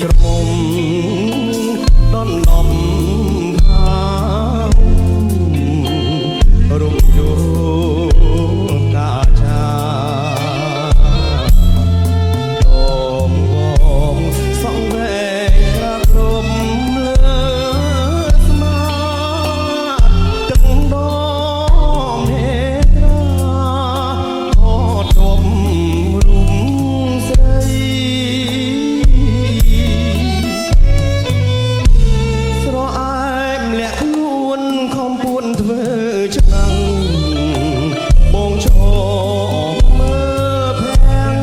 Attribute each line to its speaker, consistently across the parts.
Speaker 1: ក្រមុំដនដំផារុំយោកាចាដំបងសងវែងក្រាបរំលើស្មាទឹកដមហេត្រាហត់ដមរុំស្រីស្រអែមលាក់ខ្លួនខំពួនធ្វើឆ្នាំងបងឈរមើលភាំង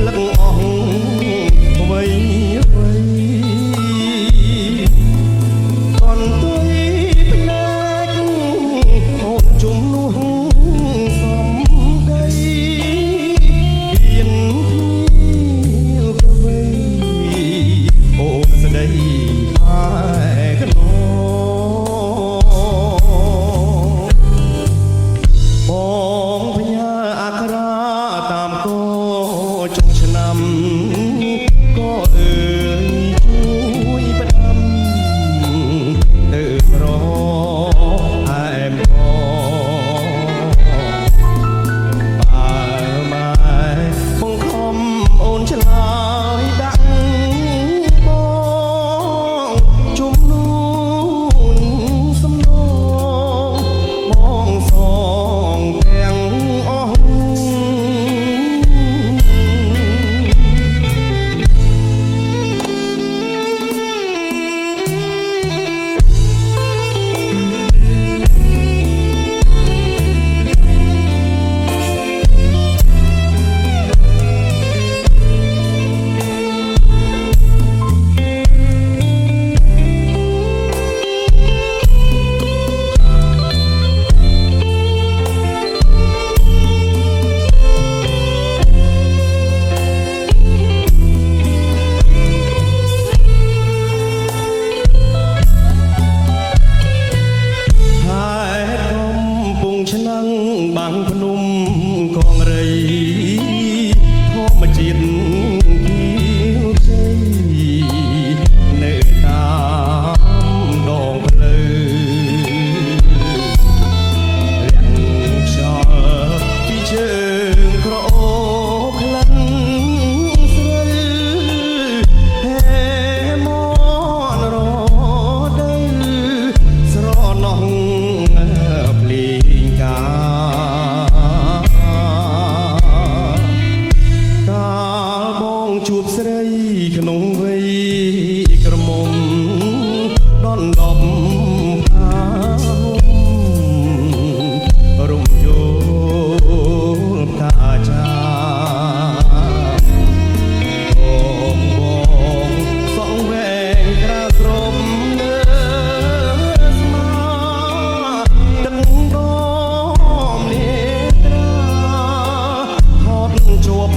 Speaker 1: លឹកអស់វ័យវ័យកនទុយភ្នែកអូនជំនួសសំដីហ៊ានភៀវប្រវេអូនស្ដីហើយកណោបងភញាអក្សរាតាមកោចុងឆ្នាំក៏អើយជួយផ្ដាំទៅប្រអែមបើម៉ែបងខំអូនឆ្លើយដាក់បងជំនួនសំណងបងសងទាំងអស់ឆ្នាំងបាំងភ្នំកងរីធម្មជាតិគៀវជ័យនៅតាមដងផ្លូវរាំងខ្យល់ពីជើងក្រអូបក្លិនស្រូវហេមនរដីស្រណោះភ្លីងកាបងជួបស្រីក្នុងវ័យក្រមុំដនដំផារុំយោកាចាបងសងវែងក្រាបរំលើស្មាទឹកដមនេត្រាហត់ជាប់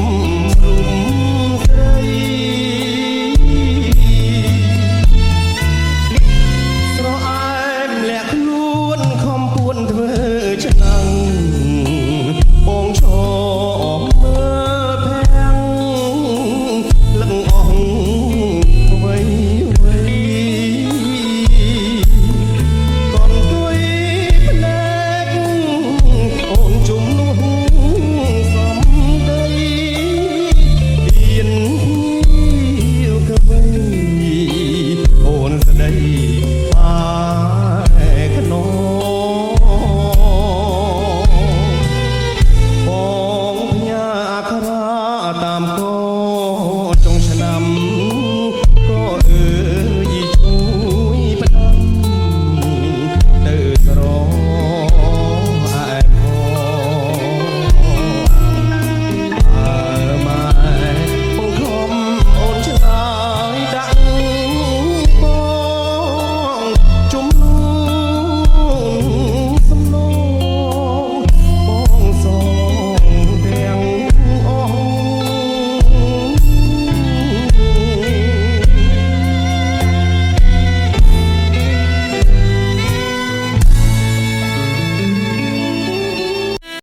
Speaker 1: រុំស្រីស្រអែមលាក់ខ្លួនខំពួនធ្វើឆ្នាំងបងឈរមើលភាំងលឹកអស់វ័យវ័យកនទុយភ្នែកអូនជំនួសសំដីហ៊ានភៀវកវៃអូនស្ដីហើយកណោបងភញាអក្សរាតាមក